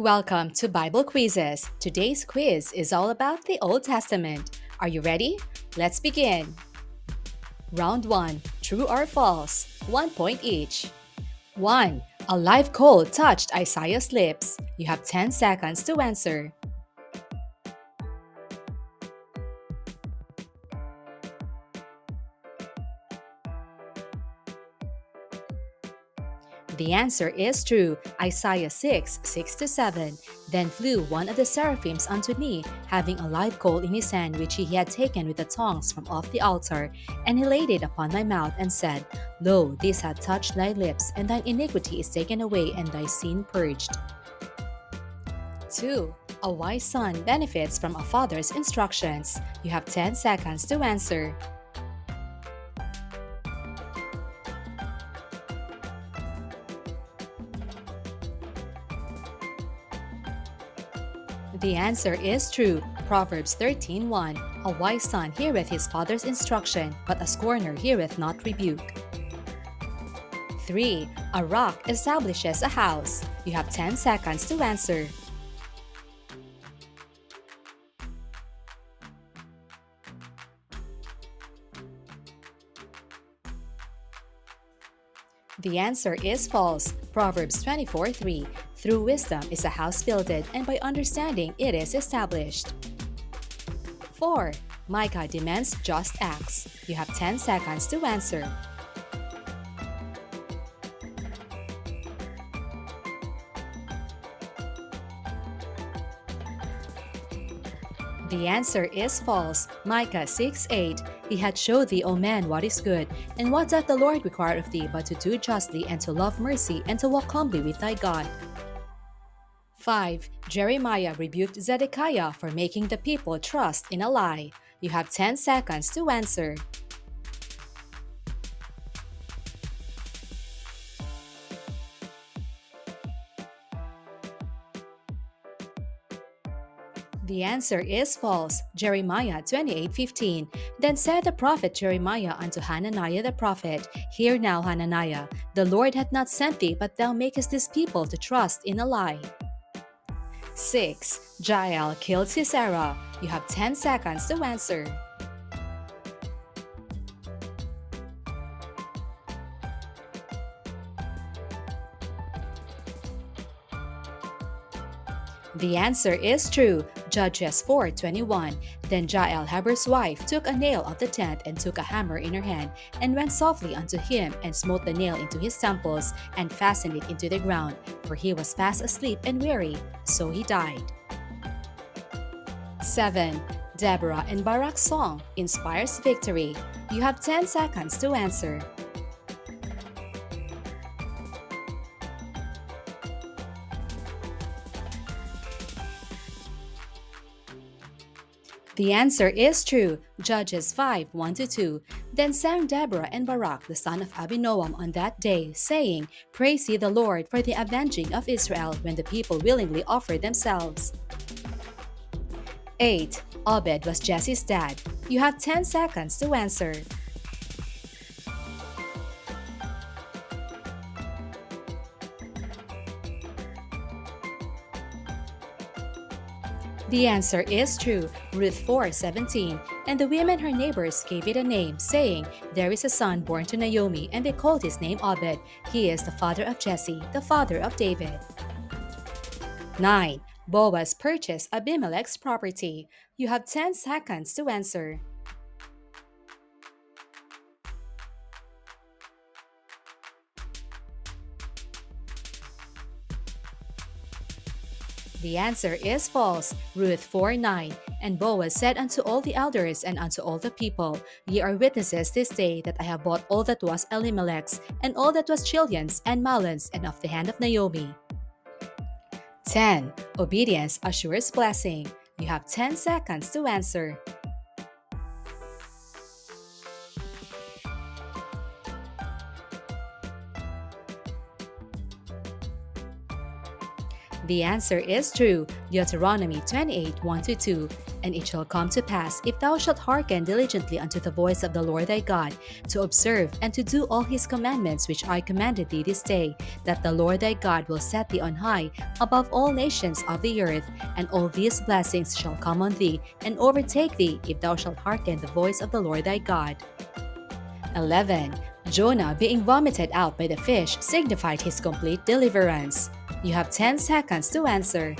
Welcome to Bible Quizzes. Today's quiz is all about the Old Testament. Are you ready? Let's begin. Round 1. True or false? 1 point each. 1. A live coal touched Isaiah's lips. You have 10 seconds to answer. The answer is true. Isaiah 6, 6 to 7. Then flew one of the seraphims unto me, having a live coal in his hand which he had taken with the tongs from off the altar. And he laid it upon my mouth, and said, Lo, this hath touched thy lips, and thine iniquity is taken away, and thy sin purged. 2. A wise son benefits from a father's instructions. You have 10 seconds to answer. The answer is true. Proverbs 13:1. A wise son heareth his father's instruction, but a scorner heareth not rebuke. 3. A rock establishes a house. You have 10 seconds to answer. The answer is false. Proverbs 24:3. Through wisdom is a house builded, and by understanding it is established. 4. Micah demands just acts. You have 10 seconds to answer. The answer is false. Micah 6:8. He had showed thee, O man, what is good, and what doth the Lord require of thee but to do justly, and to love mercy, and to walk humbly with thy God. 5. Jeremiah rebuked Zedekiah for making the people trust in a lie. You have 10 seconds to answer. The answer is false. Jeremiah 28:15. Then said the prophet Jeremiah unto Hananiah the prophet, Hear now, Hananiah, the Lord hath not sent thee, but thou makest this people to trust in a lie. 6. Jael killed Sisera. You have 10 seconds to answer. The answer is true. Judges 4:21. Then Jael Heber's wife took a nail of the tent, and took a hammer in her hand, and went softly unto him, and smote the nail into his temples, and fastened it into the ground, for he was fast asleep and weary, so he died. 7. Deborah and Barak's song inspires victory. You have 10 seconds to answer. The answer is true. Judges 5:1-2. Then sang Deborah and Barak the son of Abinoam on that day, saying, Praise ye the Lord for the avenging of Israel, when the people willingly offered themselves. 8. Obed was Jesse's dad. You have 10 seconds to answer. The answer is true. Ruth 4:17. And the women her neighbors gave it a name, saying, There is a son born to Naomi, and they called his name Obed. He is the father of Jesse, the father of David. 9. Boaz purchased Abimelech's property. You have 10 seconds to answer. The answer is false. Ruth 4:9. And Boaz said unto all the elders and unto all the people, Ye are witnesses this day that I have bought all that was Elimelech's, and all that was Chilion's and Mahlon's, and of the hand of Naomi. 10. Obedience assures blessing. You have 10 seconds to answer. The answer is true, Deuteronomy 28 1-2. And it shall come to pass, if thou shalt hearken diligently unto the voice of the Lord thy God, to observe and to do all his commandments which I commanded thee this day, that the Lord thy God will set thee on high above all nations of the earth, and all these blessings shall come on thee and overtake thee, if thou shalt hearken the voice of the Lord thy God. 11. Jonah being vomited out by the fish signified his complete deliverance. You have 10 seconds to answer.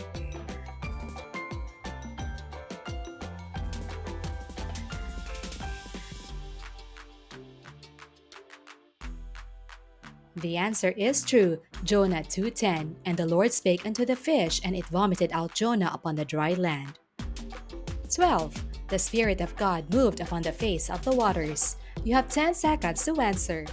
The answer is true, Jonah 2:10. And the Lord spake unto the fish, and it vomited out Jonah upon the dry land. 12. The Spirit of God moved upon the face of the waters. You have 10 seconds to answer.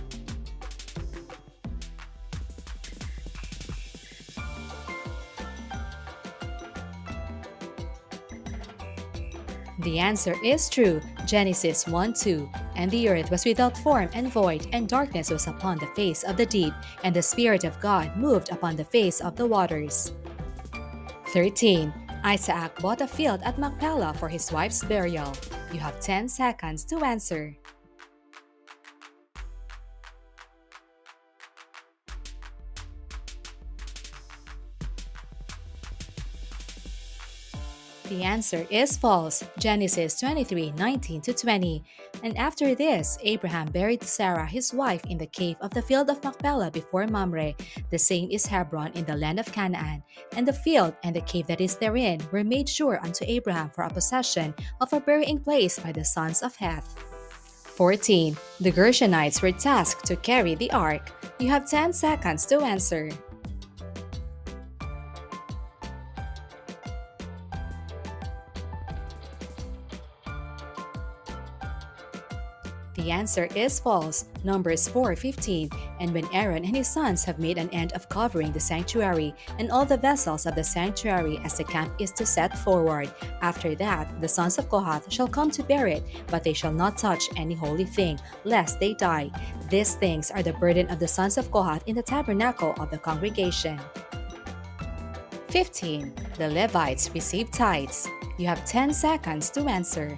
The answer is true, Genesis 1:2. And the earth was without form and void, and darkness was upon the face of the deep, and the Spirit of God moved upon the face of the waters. 13. Isaac bought a field at Machpelah for his wife's burial. You have 10 seconds to answer. The answer is false, Genesis 23:19-20. And after this, Abraham buried Sarah his wife in the cave of the field of Machpelah before Mamre. The same is Hebron in the land of Canaan. And the field and the cave that is therein were made sure unto Abraham for a possession of a burying place by the sons of Heth. 14. The Gershonites were tasked to carry the ark. You have 10 seconds to answer. The answer is false, Numbers 4:15. And when Aaron and his sons have made an end of covering the sanctuary and all the vessels of the sanctuary as the camp is to set forward, after that the sons of Kohath shall come to bear it, but they shall not touch any holy thing, lest they die. These things are the burden of the sons of Kohath in the tabernacle of the congregation. 15. The Levites receive tithes. You have 10 seconds to answer.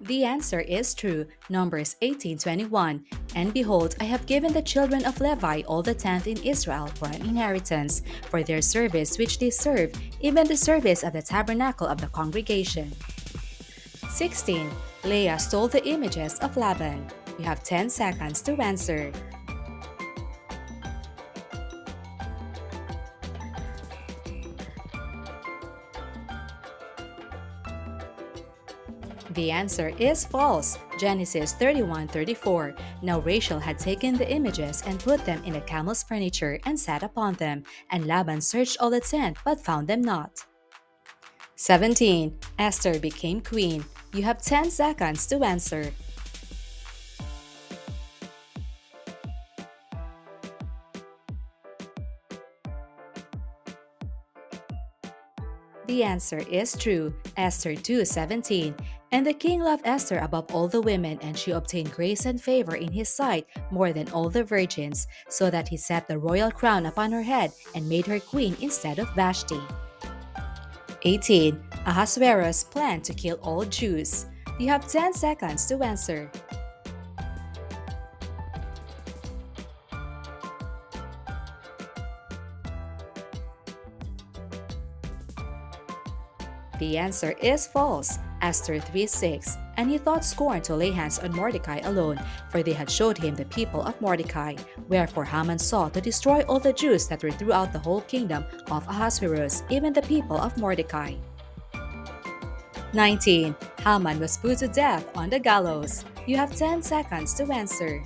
The answer is true, Numbers 18:21. And behold, I have given the children of Levi all the tenth in Israel for an inheritance, for their service which they serve, even the service of the tabernacle of the congregation. 16. Leah stole the images of Laban. You have 10 seconds to answer. The answer is false, Genesis 31:34. Now Rachel had taken the images and put them in the camel's furniture and sat upon them, and Laban searched all the tent but found them not. 17. Esther became queen. You have 10 seconds to answer. The answer is true, Esther 2:17. And the king loved Esther above all the women, and she obtained grace and favor in his sight more than all the virgins, so that he set the royal crown upon her head and made her queen instead of Vashti. 18. Ahasuerus planned to kill all Jews. You have 10 seconds to answer. The answer is false, Esther 3:6. And he thought scorn to lay hands on Mordecai alone, for they had showed him the people of Mordecai. Wherefore Haman sought to destroy all the Jews that were throughout the whole kingdom of Ahasuerus, even the people of Mordecai. 19. Haman was put to death on the gallows. You have 10 seconds to answer.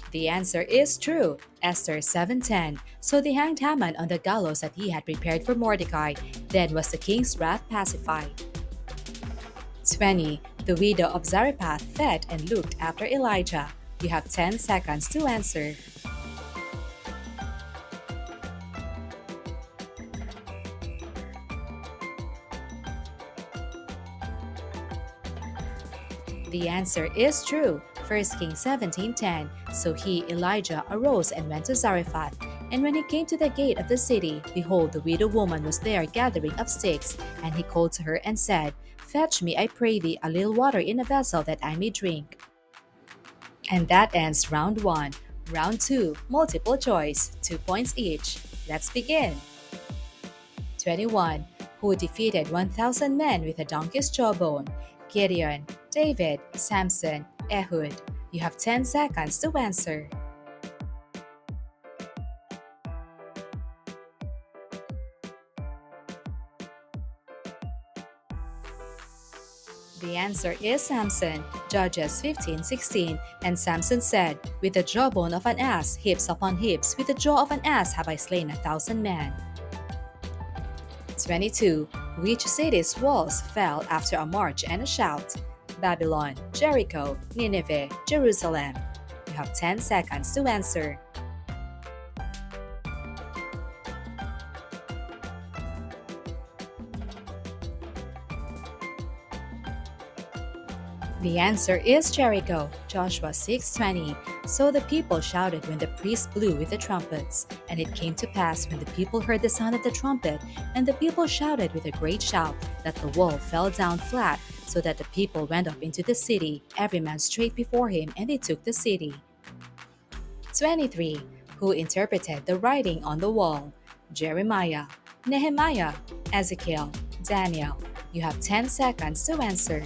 The answer is true, Esther 7:10. So they hanged Haman on the gallows that he had prepared for Mordecai. Then was the king's wrath pacified. 20. The widow of Zarephath fed and looked after Elijah. You have 10 seconds to answer. The answer is true. 1 Kings 17:10. So he, Elijah, arose and went to Zarephath. And when he came to the gate of the city, behold, the widow woman was there gathering up sticks. And he called to her and said, Fetch me, I pray thee, a little water in a vessel that I may drink. And that ends round 1. Round 2, multiple choice, 2 points each. Let's begin. 21. Who defeated 1,000 men with a donkey's jawbone? Gideon, David, Samson, Ehud. You have 10 seconds to answer. The answer is Samson, Judges 15:16. And Samson said, With the jawbone of an ass, hips upon hips, with the jaw of an ass have I slain 1,000 men. 22. Which city's walls fell after a march and a shout? Babylon, Jericho, Nineveh, Jerusalem. You have 10 seconds to answer. The answer is Jericho, Joshua 6:20. So the people shouted when the priest blew with the trumpets. And it came to pass when the people heard the sound of the trumpet, and the people shouted with a great shout, that the wall fell down flat, so that the people went up into the city, every man straight before him, and they took the city. 23. Who interpreted the writing on the wall? Jeremiah, Nehemiah, Ezekiel, Daniel. You have 10 seconds to answer.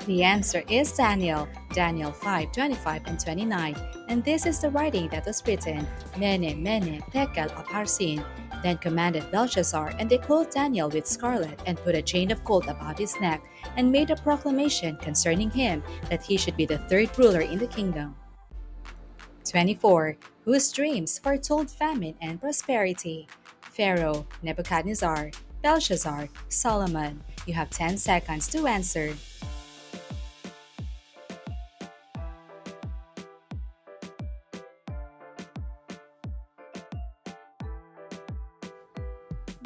The answer is Daniel, Daniel 5:25 and 29. And this is the writing that was written, Mene, Mene, Tekel, Upharsin. Then commanded Belshazzar, and they clothed Daniel with scarlet, and put a chain of gold about his neck, and made a proclamation concerning him, that he should be the third ruler in the kingdom. 24. Whose dreams foretold famine and prosperity? Pharaoh, Nebuchadnezzar, Belshazzar, Solomon. You have 10 seconds to answer.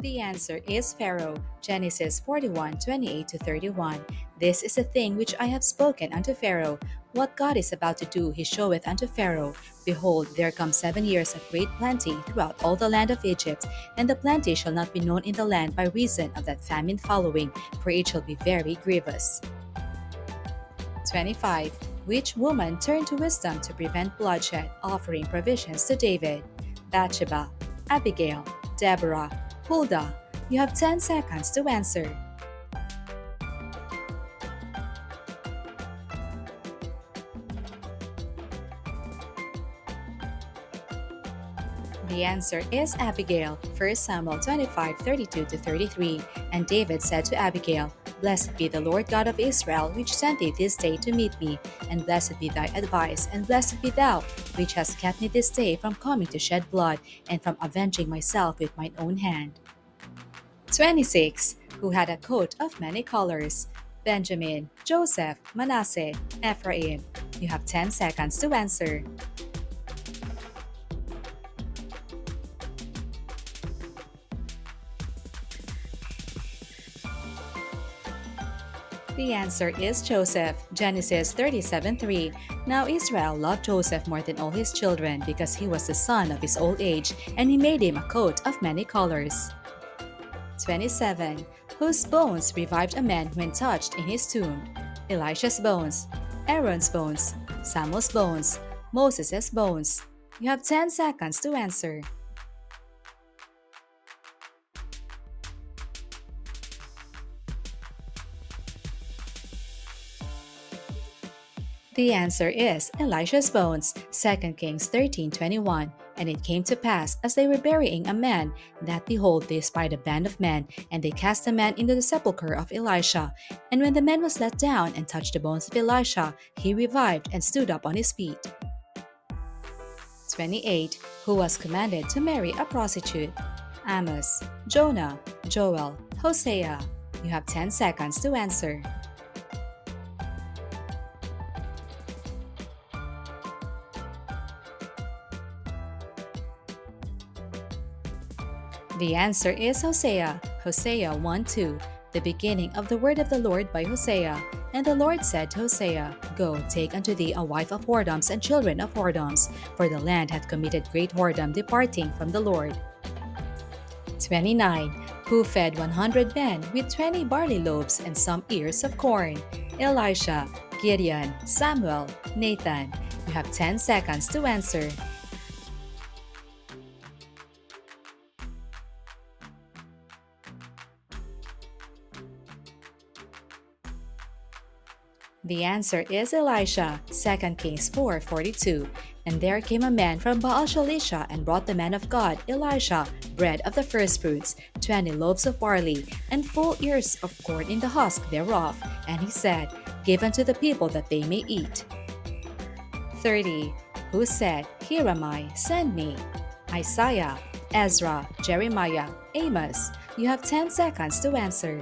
The answer is Pharaoh, Genesis 41:28-31. This is a thing which I have spoken unto Pharaoh. What God is about to do he showeth unto Pharaoh. Behold, there come 7 years of great plenty throughout all the land of Egypt, and the plenty shall not be known in the land by reason of that famine following, for it shall be very grievous. 25. Which woman turned to wisdom to prevent bloodshed, offering provisions to David? Bathsheba, Abigail, Deborah, Huldah. You have 10 seconds to answer. The answer is Abigail, 1 Samuel 25:32-33. And David said to Abigail, Blessed be the Lord God of Israel, which sent thee this day to meet me, and blessed be thy advice, and blessed be thou, which hast kept me this day from coming to shed blood, and from avenging myself with mine own hand. 26. Who had a coat of many colors? Benjamin, Joseph, Manasseh, Ephraim. You have 10 seconds to answer. The answer is Joseph, Genesis 37:3. Now Israel loved Joseph more than all his children, because he was the son of his old age, and he made him a coat of many colors. 27. Whose bones revived a man when touched in his tomb? Elisha's bones, Aaron's bones, Samuel's bones, Moses' bones. You have 10 seconds to answer. The answer is Elisha's bones, 2 Kings 13:21. And it came to pass, as they were burying a man, that behold, they spied a band of men, and they cast the man into the sepulchre of Elisha. And when the man was let down and touched the bones of Elisha, he revived and stood up on his feet. 28. Who was commanded to marry a prostitute? Amos, Jonah, Joel, Hosea. You have 10 seconds to answer. The answer is Hosea, Hosea 1:2, the beginning of the word of the Lord by Hosea. And the Lord said to Hosea, Go, take unto thee a wife of whoredoms and children of whoredoms, for the land hath committed great whoredom, departing from the Lord. 29. Who fed 100 men with 20 barley loaves and some ears of corn? Elisha, Gideon, Samuel, Nathan. You have 10 seconds to answer. The answer is Elisha, 2 Kings 4:42. And there came a man from Baal-shalisha and brought the man of God, Elisha, bread of the firstfruits, 20 loaves of barley, and full ears of corn in the husk thereof. And he said, Give unto the people that they may eat. 30. Who said, Here am I, send me? Isaiah, Ezra, Jeremiah, Amos. You have 10 seconds to answer.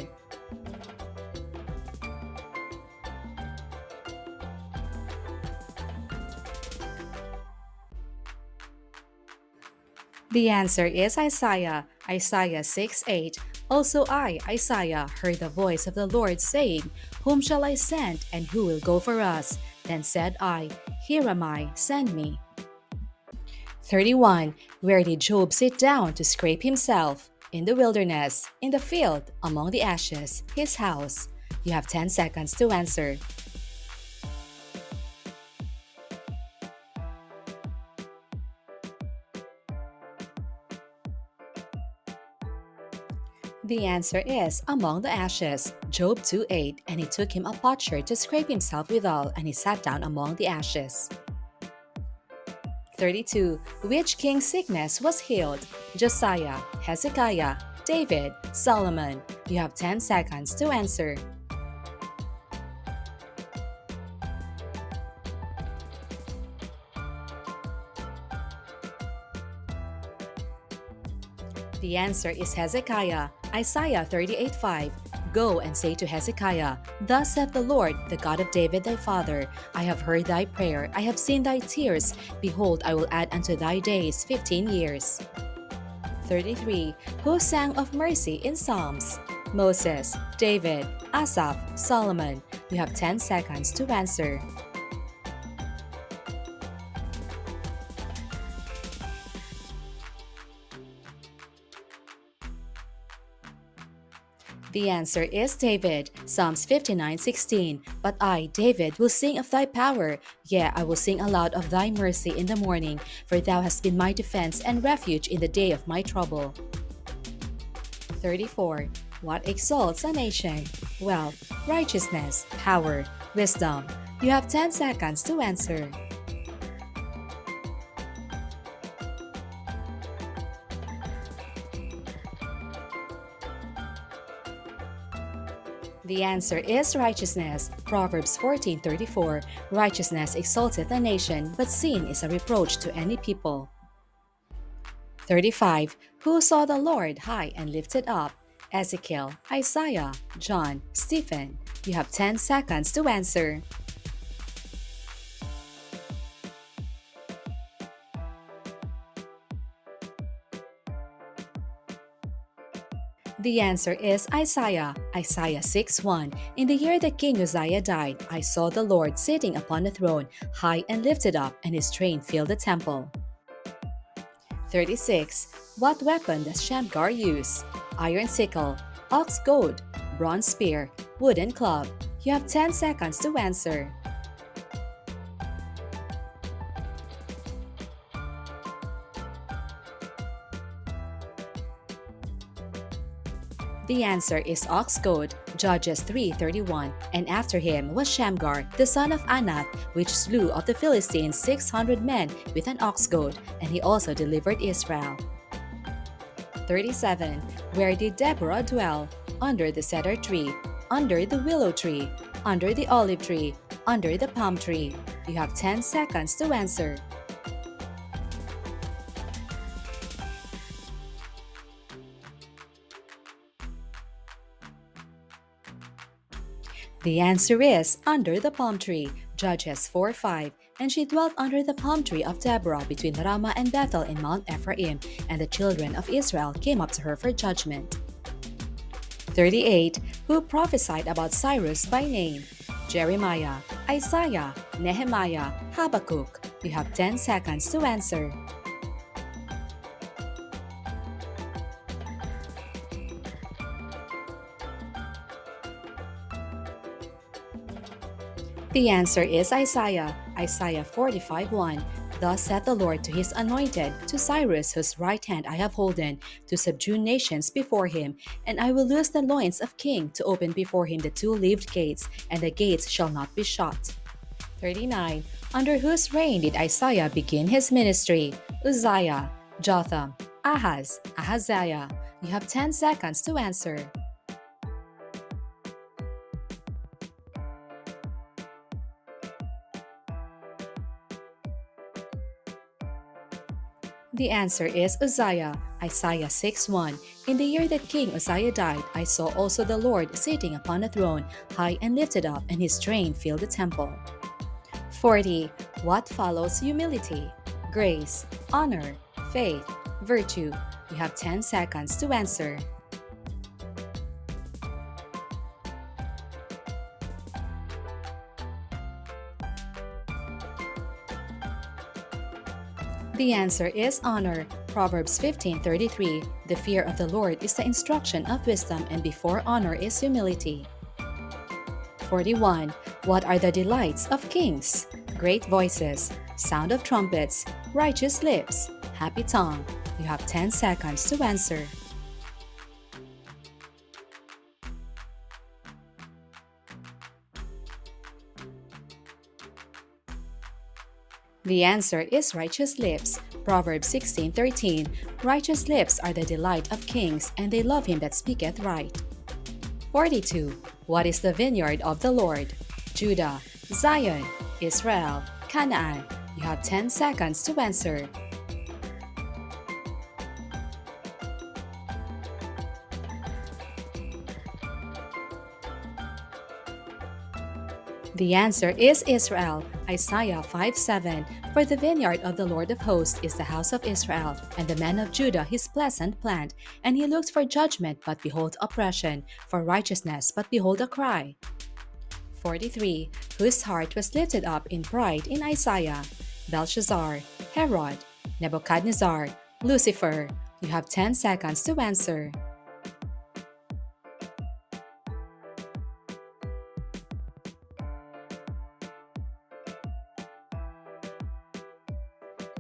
The answer is Isaiah, Isaiah 6:8. Also I, Isaiah, heard the voice of the Lord saying, Whom shall I send, and who will go for us? Then said I, Here am I, send me. 31. Where did Job sit down to scrape himself? In the wilderness, in the field, among the ashes, his house. You have 10 seconds to answer. The answer is among the ashes, Job 2:8, and it took him a potsherd to scrape himself withal, and he sat down among the ashes. 32. Which king's sickness was healed? Josiah, Hezekiah, David, Solomon. You have 10 seconds to answer. The answer is Hezekiah, Isaiah 38:5. Go and say to Hezekiah, Thus saith the Lord, the God of David thy father, I have heard thy prayer, I have seen thy tears. Behold, I will add unto thy days 15 years. 33. Who sang of mercy in Psalms? Moses, David, Asaph, Solomon. You have 10 seconds to answer. The answer is David, Psalms 59:16. But I, David, will sing of thy power. Yea, I will sing aloud of thy mercy in the morning, for thou hast been my defense and refuge in the day of my trouble. 34. What exalts a nation? Wealth, righteousness, power, wisdom. You have 10 seconds to answer. The answer is righteousness. Proverbs 14:34. Righteousness exalteth a nation, but sin is a reproach to any people. 35. Who saw the Lord high and lifted up? Ezekiel, Isaiah, John, Stephen. You have 10 seconds to answer. The answer is Isaiah, Isaiah 6:1. In the year that King Uzziah died, I saw the Lord sitting upon a throne, high and lifted up, and his train filled the temple. 36. What weapon does Shamgar use? Iron sickle, ox goad, bronze spear, wooden club. You have 10 seconds to answer. The answer is ox goad, Judges 3:31. And after him was Shamgar, the son of Anath, which slew of the Philistines 600 men with an ox goad, and he also delivered Israel. 37. Where did Deborah dwell? Under the cedar tree, under the willow tree, under the olive tree, under the palm tree. You have 10 seconds to answer. The answer is under the palm tree, Judges 4:5. And she dwelt under the palm tree of Deborah between Ramah and Bethel in Mount Ephraim, and the children of Israel came up to her for judgment. 38. Who prophesied about Cyrus by name? Jeremiah, Isaiah, Nehemiah, Habakkuk. You have 10 seconds to answer. The answer is Isaiah, Isaiah 45:1. Thus saith the Lord to his anointed, to Cyrus, whose right hand I have holden, to subdue nations before him, and I will loose the loins of king, to open before him the two-leaved gates, and the gates shall not be shut. 39. Under whose reign did Isaiah begin his ministry? Uzziah, Jotham, Ahaz, Ahaziah. You have 10 seconds to answer. The answer is Uzziah, Isaiah 6:1. In the year that King Uzziah died, I saw also the Lord sitting upon a throne, high and lifted up, and his train filled the temple. 40. What follows humility? Grace, honor, faith, virtue. You have 10 seconds to answer. The answer is honor. Proverbs 15:33. The fear of the Lord is the instruction of wisdom, and before honor is humility. 41. What are the delights of kings? Great voices, sound of trumpets, righteous lips, happy tongue. You have 10 seconds to answer. The answer is righteous lips. Proverbs 16:13. Righteous lips are the delight of kings, and they love him that speaketh right. 42. What is the vineyard of the Lord? Judah, Zion, Israel, Canaan. You have 10 seconds to answer. The answer is Israel, Isaiah 5:7. For the vineyard of the Lord of hosts is the house of Israel, and the men of Judah his pleasant plant. And he looked for judgment, but behold oppression, for righteousness, but behold a cry. 43. Whose heart was lifted up in pride in Isaiah? Belshazzar, Herod, Nebuchadnezzar, Lucifer. You have 10 seconds to answer.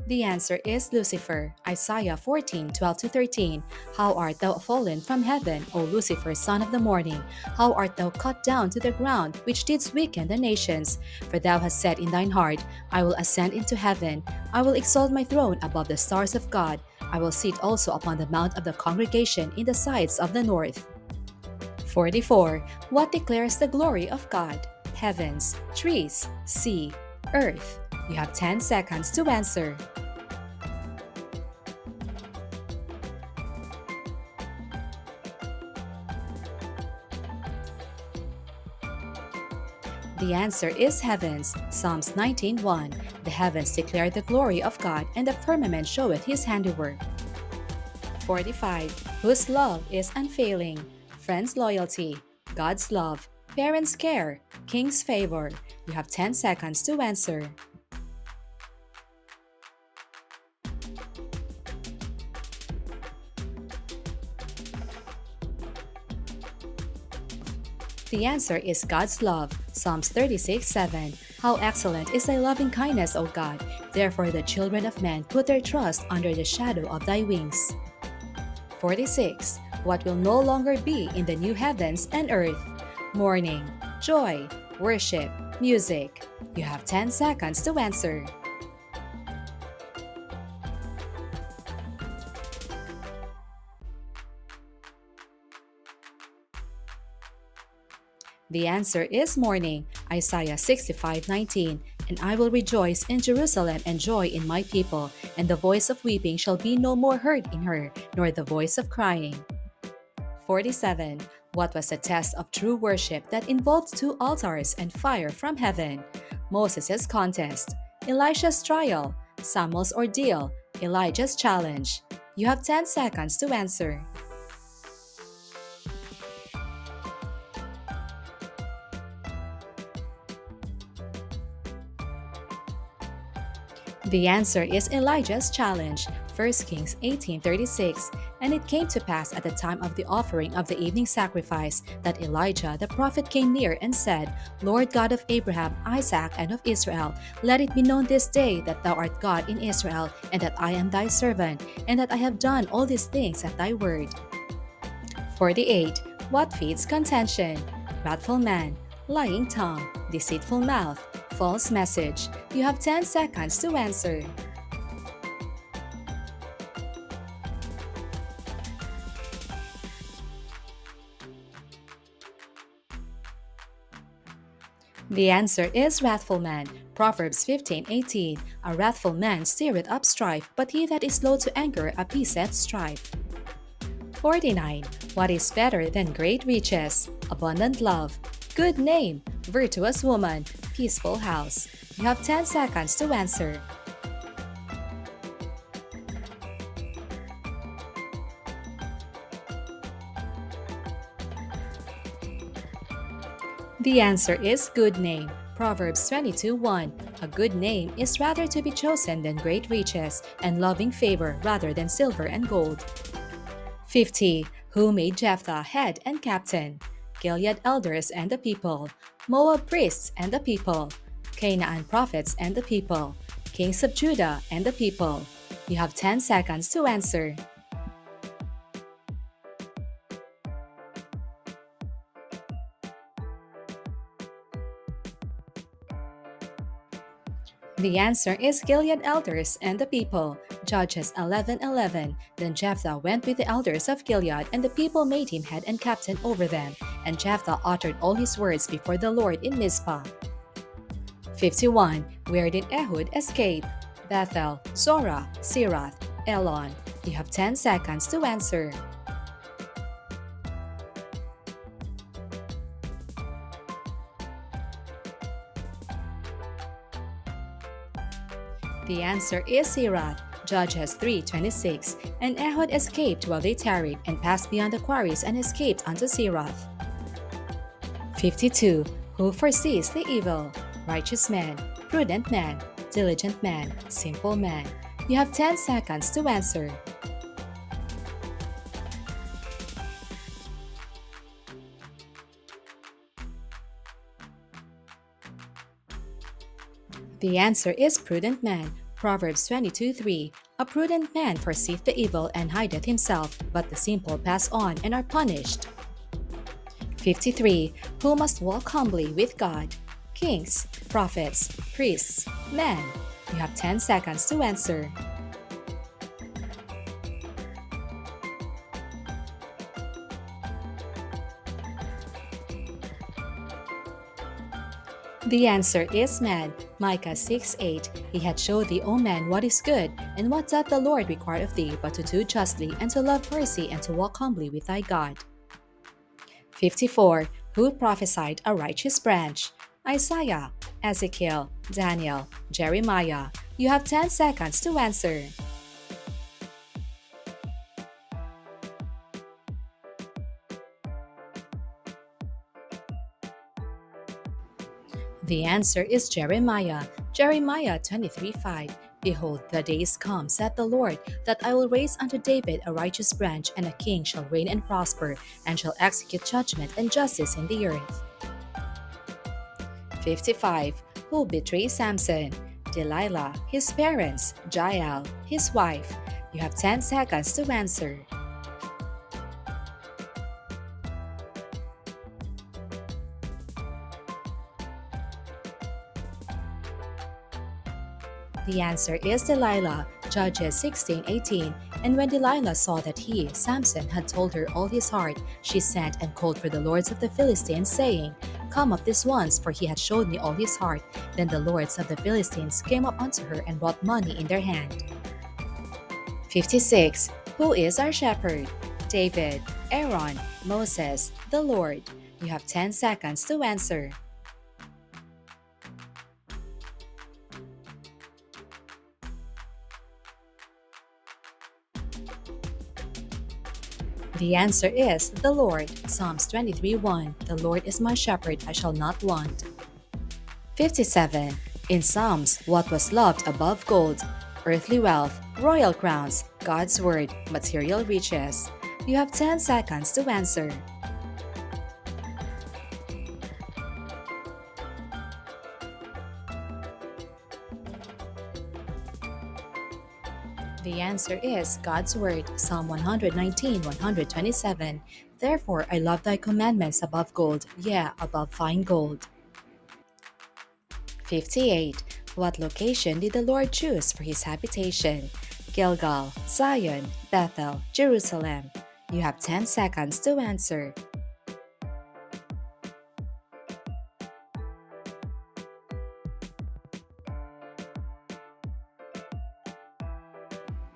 The answer is Lucifer, Isaiah 14:12-13. How art thou fallen from heaven, O Lucifer, son of the morning? How art thou cut down to the ground, which didst weaken the nations? For thou hast said in thine heart, I will ascend into heaven. I will exalt my throne above the stars of God. I will sit also upon the mount of the congregation in the sides of the north. 44. What declares the glory of God? Heavens, trees, sea, earth. You have 10 seconds to answer. The answer is heavens, Psalms 19:1. The heavens declare the glory of God, and the firmament showeth his handiwork. 45. Whose love is unfailing? Friends' loyalty, God's love, parents' care, king's favor. You have 10 seconds to answer. The answer is God's love, Psalms 36:7. How excellent is thy loving kindness, O God! Therefore the children of men put their trust under the shadow of thy wings. 46. What will no longer be in the new heavens and earth? Mourning, joy, worship, music. You have 10 seconds to answer. The answer is mourning, Isaiah 65:19. And I will rejoice in Jerusalem and joy in my people, and the voice of weeping shall be no more heard in her, nor the voice of crying. 47. What was the test of true worship that involved two altars and fire from heaven? Moses' contest, Elisha's trial, Samuel's ordeal, Elijah's challenge. You have 10 seconds to answer. The answer is Elijah's challenge, 1 Kings 18:36. And it came to pass at the time of the offering of the evening sacrifice that Elijah the prophet came near and said, Lord God of Abraham, Isaac, and of Israel, let it be known this day that thou art God in Israel, and that I am thy servant, and that I have done all these things at thy word. 48. What feeds contention? Wrathful man, lying tongue, deceitful mouth, false message. You have 10 seconds to answer. The answer is wrathful man. Proverbs 15:18. A wrathful man stirreth up strife, but he that is slow to anger appeaseth strife. 49. What is better than great riches? Abundant love, good name, virtuous woman, peaceful house. You have 10 seconds to answer. The answer is good name. Proverbs 22:1. A good name is rather to be chosen than great riches, and loving favor rather than silver and gold. 50. Who made Jephthah head and captain? Gilead elders and the people, Moab priests and the people, Canaan prophets and the people, kings of Judah and the people. You have 10 seconds to answer. The answer is Gilead elders and the people. Judges 11:11. Then Jephthah went with the elders of Gilead, and the people made him head and captain over them. And Jephthah uttered all his words before the Lord in Mizpah. 51. Where did Ehud escape? Bethel, Zorah, Sirath, Elon. You have 10 seconds to answer. The answer is Sirath. Judges 3:26. And Ehud escaped while they tarried, and passed beyond the quarries, and escaped unto Sirath. 52. Who foresees the evil? Righteous man, prudent man, diligent man, simple man. You have 10 seconds to answer. The answer is prudent man. Proverbs 22:3. A prudent man foreseeth the evil and hideth himself, but the simple pass on and are punished. 53. Who must walk humbly with God? Kings, prophets, priests, men. You have 10 seconds to answer. The answer is man. Micah 6:8. He had showed thee, O man, what is good, and what doth the Lord require of thee, but to do justly, and to love mercy, and to walk humbly with thy God. 54. Who prophesied a righteous branch? Isaiah, Ezekiel, Daniel, Jeremiah. You have 10 seconds to answer. The answer is Jeremiah. Jeremiah 23:5. Behold, the days come, saith the Lord, that I will raise unto David a righteous branch, and a king shall reign and prosper, and shall execute judgment and justice in the earth. 55. Who betrayed Samson? Delilah, his parents, Jael, his wife. You have 10 seconds to answer. The answer is Delilah. Judges 16:18. And when Delilah saw that he, Samson, had told her all his heart, she sent and called for the lords of the Philistines, saying, Come up this once, for he hath showed me all his heart. Then the lords of the Philistines came up unto her, and brought money in their hand. 56. Who is our shepherd? David, Aaron, Moses, the Lord. You have 10 seconds to answer. The answer is the Lord. Psalms 23:1. The Lord is my shepherd, I shall not want. 57. In Psalms, what was loved above gold? Earthly wealth, royal crowns, God's word, material riches. You have 10 seconds to answer. The answer is God's word, Psalm 119:127. Therefore, I love thy commandments above gold, yeah, above fine gold. 58. What location did the Lord choose for his habitation? Gilgal, Zion, Bethel, Jerusalem. You have 10 seconds to answer.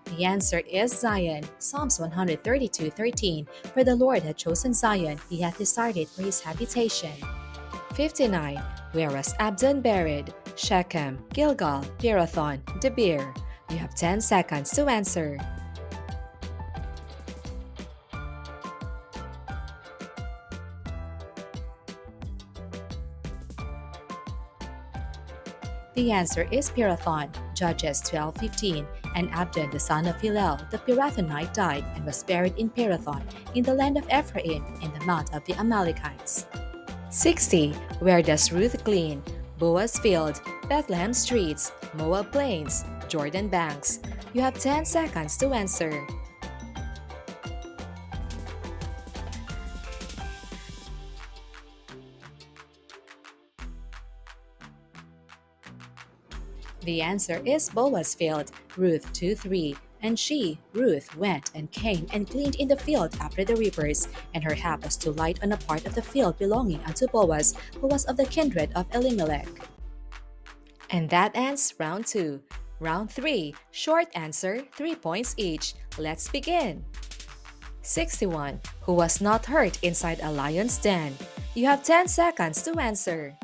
The answer is Zion, Psalms 132:13. For the Lord had chosen Zion, he hath decided for his habitation. 59. Where was Abdon buried? Shechem, Gilgal, Pirathon, Debir. You have 10 seconds to answer. The answer is Pirathon, Judges 12:15. And Abdon the son of Hillel the Pirathonite died and was buried in Pirathon in the land of Ephraim in the mount of the Amalekites. 60. Where does Ruth glean? Boaz field, Bethlehem streets, Moab plains, Jordan banks. You have 10 seconds to answer. The answer is Boaz field, Ruth 2:3. And she, Ruth, went and came and gleaned in the field after the reapers, and her hap was to light on a part of the field belonging unto Boaz, who was of the kindred of Elimelech. And that ends round 2. Round 3, short answer, 3 points each. Let's begin. 61. Who was not hurt inside a lion's den? You have 10 seconds to answer.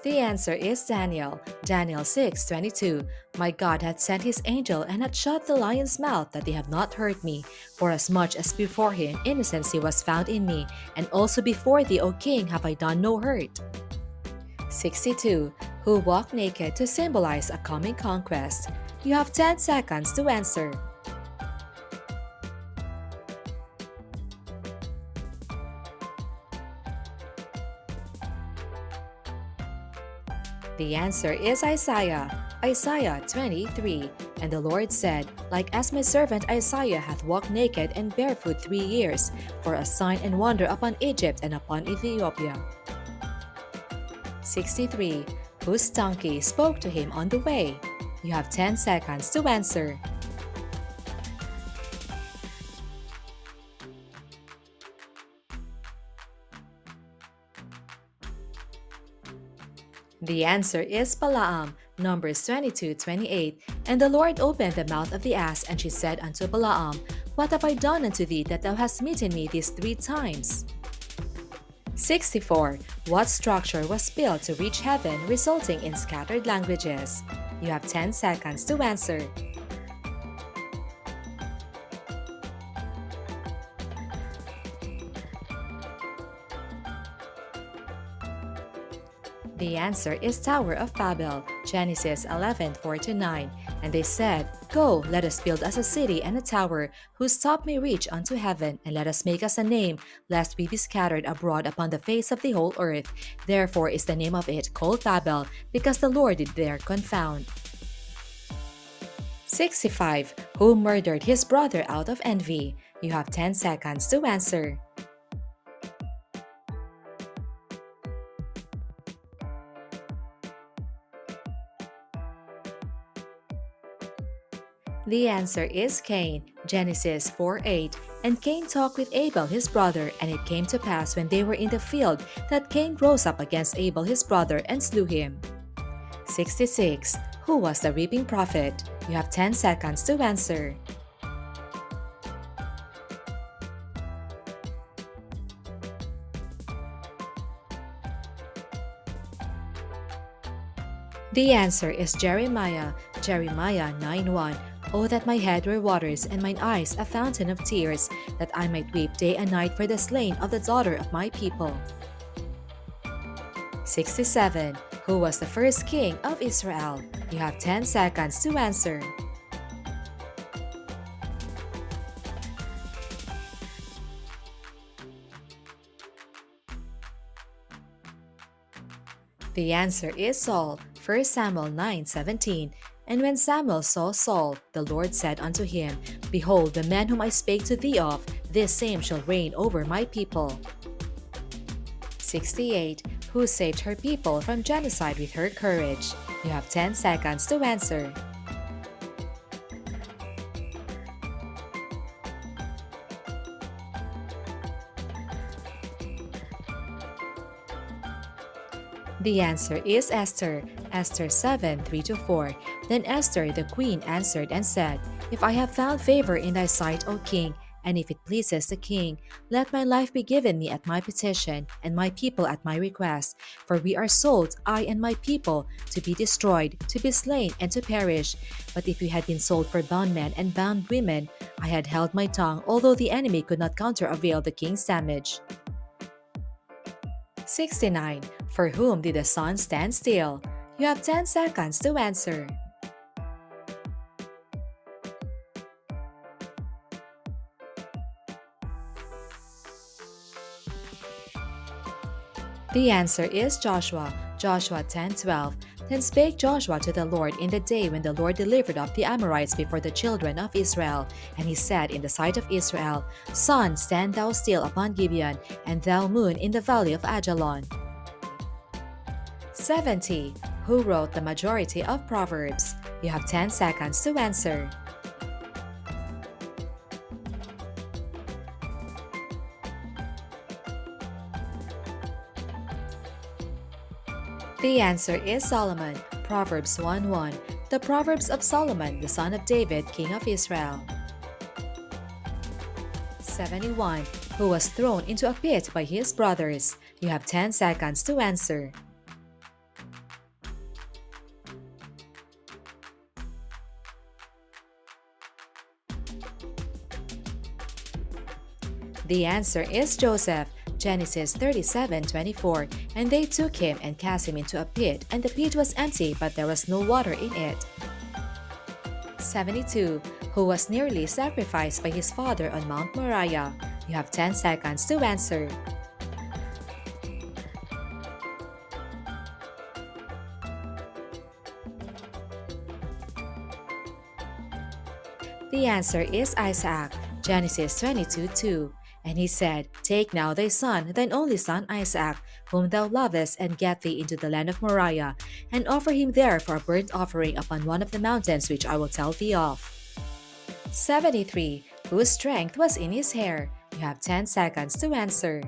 The answer is Daniel. Daniel 6:22. My God hath sent his angel and hath shut the lion's mouth that they have not hurt me. For as much as before him innocency was found in me, and also before thee, O king, have I done no hurt. 62. Who walked naked to symbolize a coming conquest? You have 10 seconds to answer. The answer is Isaiah. Isaiah 23. And the Lord said, Like as my servant Isaiah hath walked naked and barefoot 3 years, for a sign and wonder upon Egypt and upon Ethiopia. 63. Whose donkey spoke to him on the way? You have 10 seconds to answer. The answer is Balaam, Numbers 22:28. And the Lord opened the mouth of the ass, and she said unto Balaam, What have I done unto thee that thou hast smitten me these 3 times? 64. What structure was built to reach heaven, resulting in scattered languages? You have 10 seconds to answer. The answer is Tower of Babel, Genesis 11:4-9. And they said, Go, let us build us a city and a tower, whose top may reach unto heaven, and let us make us a name, lest we be scattered abroad upon the face of the whole earth. Therefore is the name of it called Babel, because the Lord did there confound. 65. Who murdered his brother out of envy? You have 10 seconds to answer. The answer is Cain, Genesis 4:8. And Cain talked with Abel his brother, and it came to pass when they were in the field that Cain rose up against Abel his brother and slew him. 66. Who was the reaping prophet? You have 10 seconds to answer. The answer is Jeremiah, Jeremiah 9:1. Oh, that my head were waters and mine eyes a fountain of tears, that I might weep day and night for the slain of the daughter of my people. 67. Who was the first king of Israel? You have 10 seconds to answer. The answer is Saul, 1 Samuel 9:17. And when Samuel saw Saul, the Lord said unto him, Behold, the man whom I spake to thee of, this same shall reign over my people. 68. Who saved her people from genocide with her courage? You have 10 seconds to answer. The answer is Esther, Esther 7:3-4. Then Esther the queen answered and said, If I have found favor in thy sight, O king, and if it pleases the king, let my life be given me at my petition, and my people at my request. For we are sold, I and my people, to be destroyed, to be slain, and to perish. But if we had been sold for bound men and bound women, I had held my tongue, although the enemy could not counteravail the king's damage. 69. For whom did the sun stand still? You have 10 seconds to answer. The answer is Joshua, Joshua 10:12. Then spake Joshua to the Lord in the day when the Lord delivered up the Amorites before the children of Israel. And he said in the sight of Israel, Sun, stand thou still upon Gibeon, and thou moon in the valley of Ajalon. 70. Who wrote the majority of Proverbs? You have 10 seconds to answer. The answer is Solomon, Proverbs 1:1. The Proverbs of Solomon, the son of David, king of Israel. 71. Who was thrown into a pit by his brothers? You have 10 seconds to answer. The answer is Joseph, Genesis 37:24. And they took him and cast him into a pit, and the pit was empty, but there was no water in it. 72. Who was nearly sacrificed by his father on Mount Moriah? You have 10 seconds to answer. The answer is Isaac, Genesis 22:2. And he said, Take now thy son, thine only son Isaac, whom thou lovest, and get thee into the land of Moriah, and offer him there for a burnt offering upon one of the mountains which I will tell thee of. 73. Whose strength was in his hair? You have 10 seconds to answer.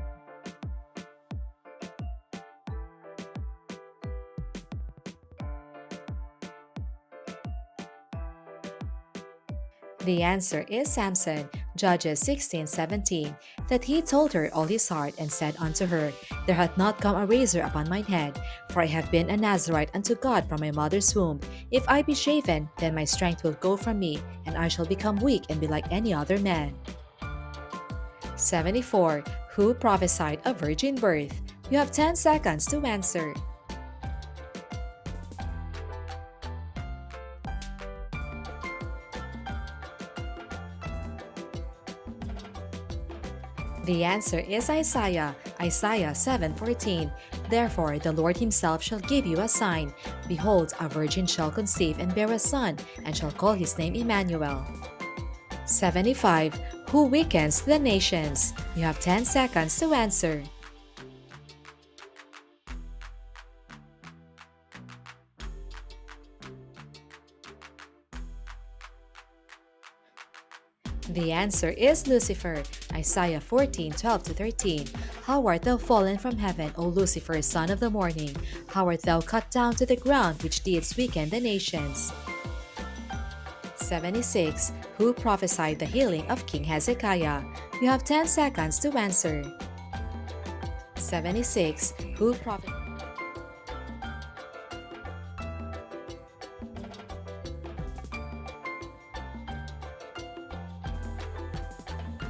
The answer is Samson, Judges 16:17. That he told her all his heart, and said unto her, There hath not come a razor upon mine head, for I have been a Nazarite unto God from my mother's womb. If I be shaven, then my strength will go from me, and I shall become weak and be like any other man. 74. Who prophesied a virgin birth? You have 10 seconds to answer. The answer is Isaiah, Isaiah 7:14. Therefore the Lord himself shall give you a sign. Behold, a virgin shall conceive and bear a son, and shall call his name Emmanuel. 75. Who weakens the nations? You have 10 seconds to answer. The answer is Lucifer, Isaiah 14:12-13. How art thou fallen from heaven, O Lucifer, son of the morning? How art thou cut down to the ground, which didst weaken the nations? 76. Who prophesied the healing of King Hezekiah? You have 10 seconds to answer. 76. Who prophesied?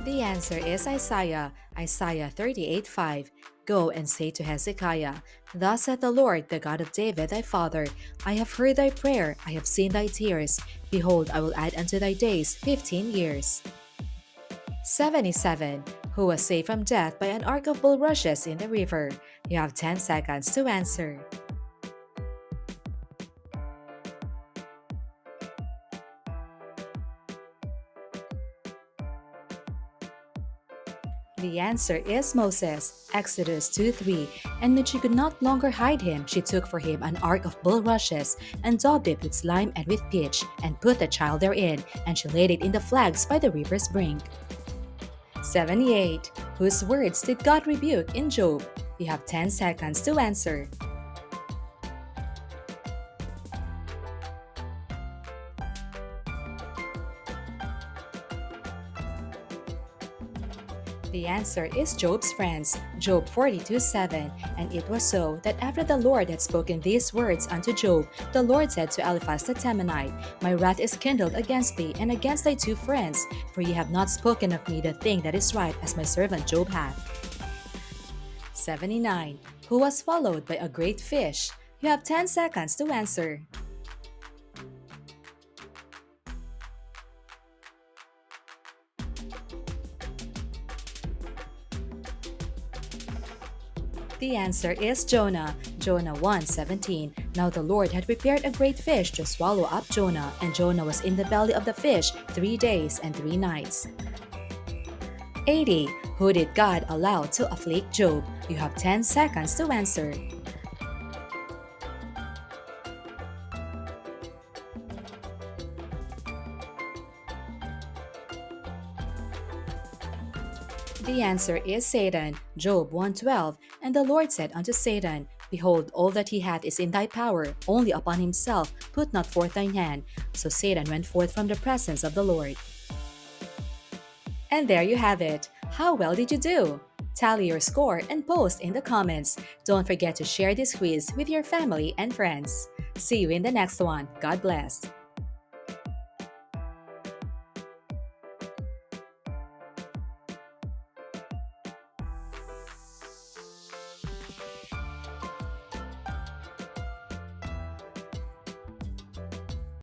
The answer is Isaiah, Isaiah 38:5. Go and say to Hezekiah, Thus saith the Lord, the God of David thy father, I have heard thy prayer, I have seen thy tears. Behold, I will add unto thy days 15 years. 77. Who was saved from death by an ark of bulrushes in the river? You have 10 seconds to answer. The answer is Moses, Exodus 2:3. And when she could not longer hide him, she took for him an ark of bulrushes, and daubed it with slime and with pitch, and put the child therein, and she laid it in the flags by the river's brink. 78. Whose words did God rebuke in Job? You have 10 seconds to answer. The answer is Job's friends, Job 42:7. And it was so that after the Lord had spoken these words unto Job, the Lord said to Eliphaz the Temanite, My wrath is kindled against thee and against thy two friends, for ye have not spoken of me the thing that is right, as my servant Job hath. 79. Who was followed by a great fish? You have 10 seconds to answer. The answer is Jonah, Jonah 1:17. Now the Lord had prepared a great fish to swallow up Jonah, and Jonah was in the belly of the fish 3 days and 3 nights. 80. Who did God allow to afflict Job? You have 10 seconds to answer. The answer is Satan, Job 1:12. And the Lord said unto Satan, Behold, all that he hath is in thy power, only upon himself put not forth thine hand. So Satan went forth from the presence of the Lord. And there you have it. How well did you do? Tally your score and post in the comments. Don't forget to share this quiz with your family and friends. See you in the next one. God bless.